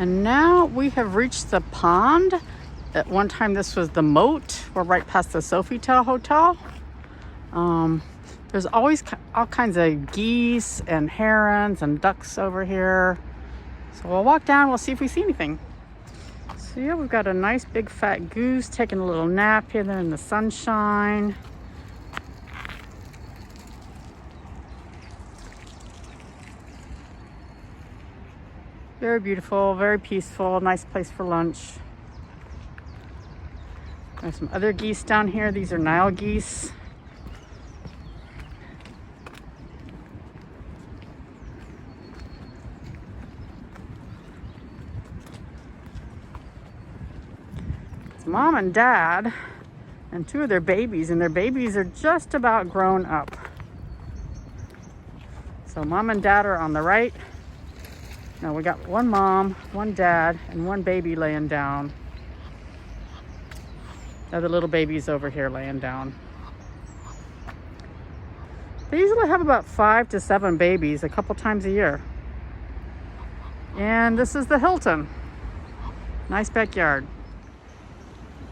And now we have reached the pond. At one time this was the moat. We're right past the Sofitel Hotel. There's always all kinds of geese and herons and ducks over here. So we'll walk down, we'll see if we see anything. So yeah, we've got a nice big fat goose taking a little nap here in the sunshine. Very beautiful, very peaceful, nice place for lunch. There's some other geese down here. These are Nile geese. It's mom and dad and two of their babies, and their babies are just about grown up. So mom and dad are on the right. Now we got one mom, one dad, and one baby laying down. The other little baby's over here laying down. They usually have about 5 to 7 babies a couple times a year. And this is the Hilton. Nice backyard.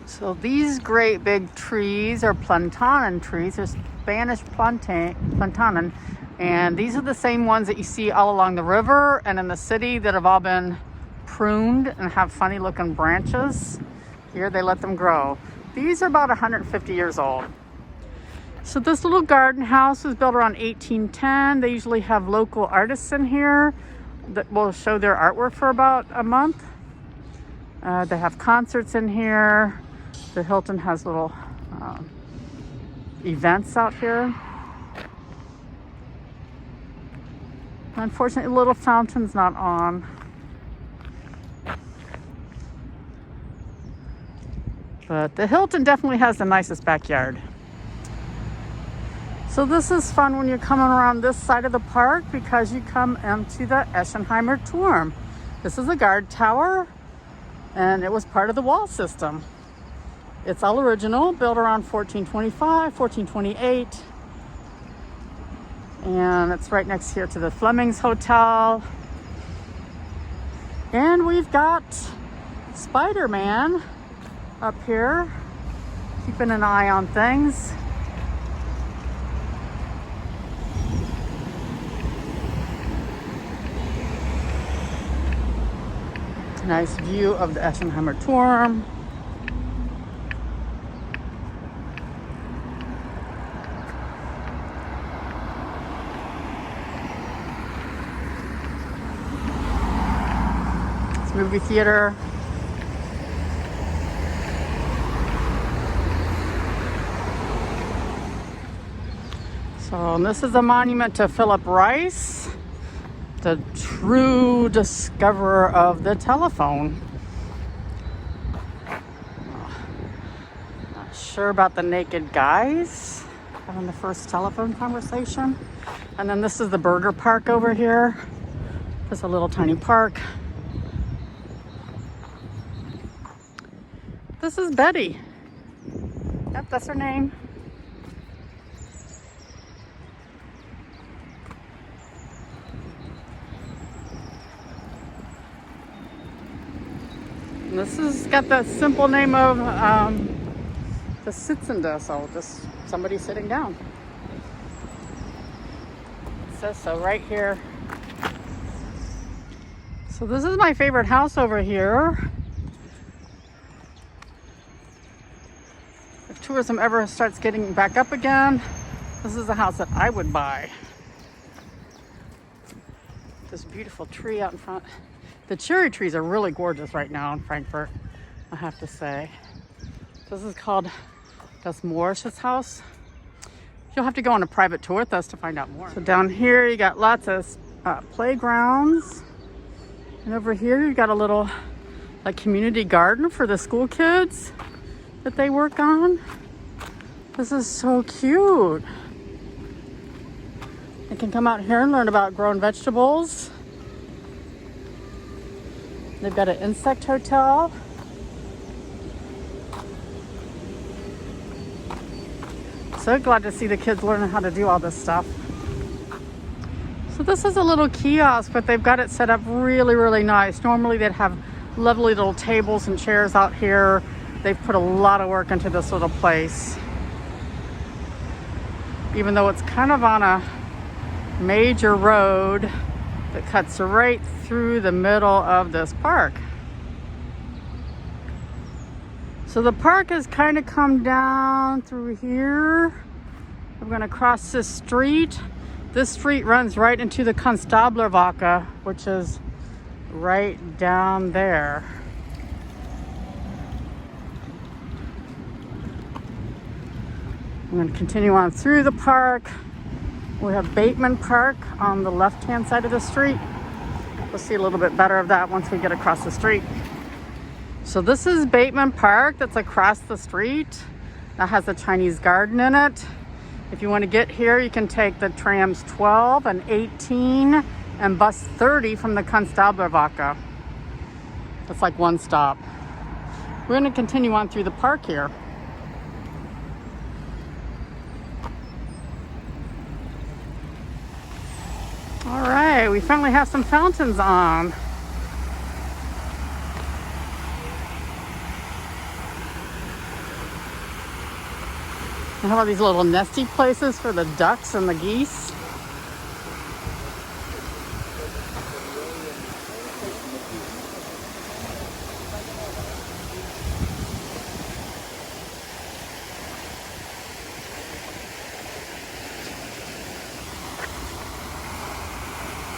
So these great big trees are plantanen trees. They're Spanish plantanen. And these are the same ones that you see all along the river and in the city that have all been pruned and have funny looking branches. Here they let them grow. These are about 150 years old. So this little garden house was built around 1810. They usually have local artists in here that will show their artwork for about a month. They have concerts in here. The Hilton has little events out here. Unfortunately, the little fountain's not on. But the Hilton definitely has the nicest backyard. So this is fun when you're coming around this side of the park because you come into the Eschenheimer Turm. This is a guard tower and it was part of the wall system. It's all original, built around 1425, 1428. And it's right next here to the Fleming's Hotel. And we've got Spider-Man up here, keeping an eye on things. Nice view of the Eschenheimer Turm. It's movie theater. So and this is a monument to Philip Rice, the true discoverer of the telephone. Not sure about the naked guys having the first telephone conversation. And then this is the Burger Park over here. It's a little tiny park. This is Betty. Yep, that's her name. And this has got the simple name of the Sitzende, so just somebody sitting down. It says so right here. So this is my favorite house over here. If tourism ever starts getting back up again, this is the house that I would buy. This beautiful tree out in front. The cherry trees are really gorgeous right now in Frankfurt, I have to say. This is called Das Moorisches House. You'll have to go on a private tour with us to find out more. So down here you got lots of playgrounds. And over here you got a little community garden for the school kids that they work on. This is so cute. They can come out here and learn about growing vegetables. They've got an insect hotel. So glad to see the kids learning how to do all this stuff. So this is a little kiosk, but they've got it set up really, really nice. Normally they'd have lovely little tables and chairs out here. They've put a lot of work into this little place. Even though it's kind of on a major road that cuts right through the middle of this park. So the park has kind of come down through here. We're going to cross this street. This street runs right into the Konstablerwache, which is right down there. I'm going to continue on through the park. We have Bateman Park on the left-hand side of the street. We'll see a little bit better of that once we get across the street. So this is Bateman Park that's across the street. That has a Chinese garden in it. If you want to get here, you can take the trams 12 and 18 and bus 30 from the Konstablerwache. That's like one stop. We're going to continue on through the park here. All right, we finally have some fountains on. And how about these little nesty places for the ducks and the geese?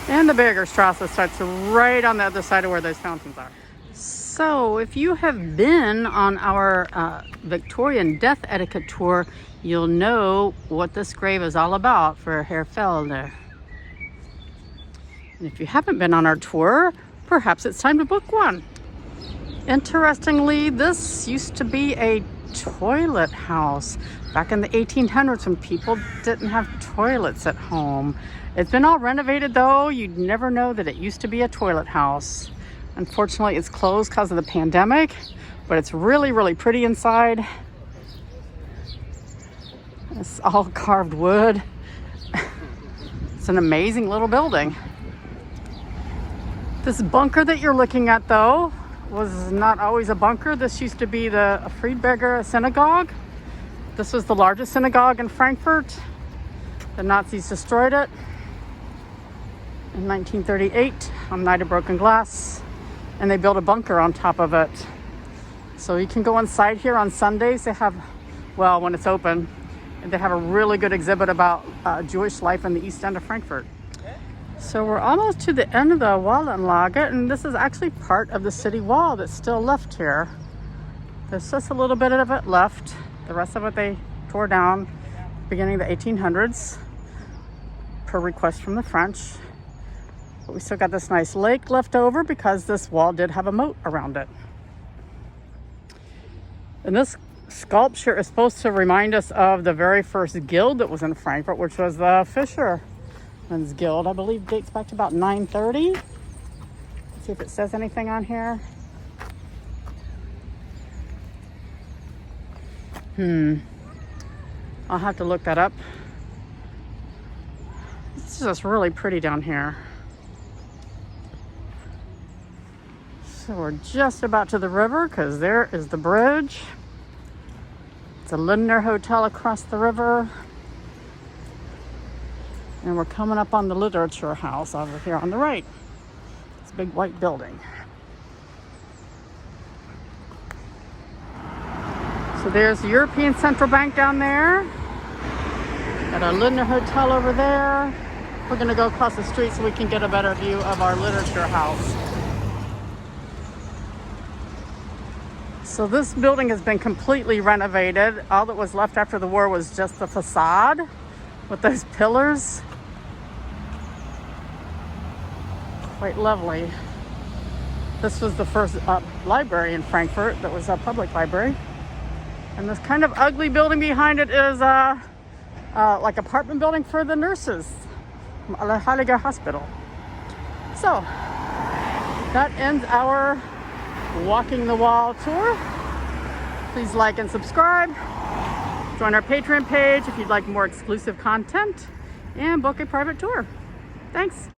And the Bergerstrasse starts right on the other side of where those fountains are. So if you have been on our Victorian death etiquette tour, you'll know what this grave is all about for Herr Felder. And if you haven't been on our tour, perhaps it's time to book one. Interestingly, this used to be a toilet house back in the 1800s when people didn't have toilets at home. It's been all renovated though. You'd never know that it used to be a toilet house. Unfortunately, it's closed because of the pandemic, but it's really, really pretty inside. It's all carved wood. It's an amazing little building. This bunker that you're looking at though was not always a bunker. This used to be the Freedberger Synagogue. This was the largest synagogue in Frankfurt. The Nazis destroyed it in 1938 on Night of Broken Glass, and they built a bunker on top of it. So you can go inside here on Sundays. They have, well, when it's open, and they have a really good exhibit about Jewish life in the East End of Frankfurt. So we're almost to the end of the Wallanlage, and this is actually part of the city wall that's still left here. There's just a little bit of it left. The rest of it they tore down beginning of the 1800s per request from the French. But we still got this nice lake left over because this wall did have a moat around it. And this sculpture is supposed to remind us of the very first guild that was in Frankfurt, which was the Fishermen's Guild. I believe dates back to about 930. Let's see if it says anything on here. I'll have to look that up. It's just really pretty down here. So we're just about to the river because there is the bridge. It's a Lindner Hotel across the river. And we're coming up on the Literature House over here on the right. It's a big white building. So there's the European Central Bank down there. Got our Lindner Hotel over there. We're gonna go across the street so we can get a better view of our Literature House. So this building has been completely renovated. All that was left after the war was just the facade with those pillars. Quite lovely. This was the first library in Frankfurt that was a public library. And this kind of ugly building behind it is like apartment building for the nurses, Wallanlage Hospital. So that ends our Walking the Wall tour. Please like and subscribe. Join our Patreon page if you'd like more exclusive content and book a private tour. Thanks.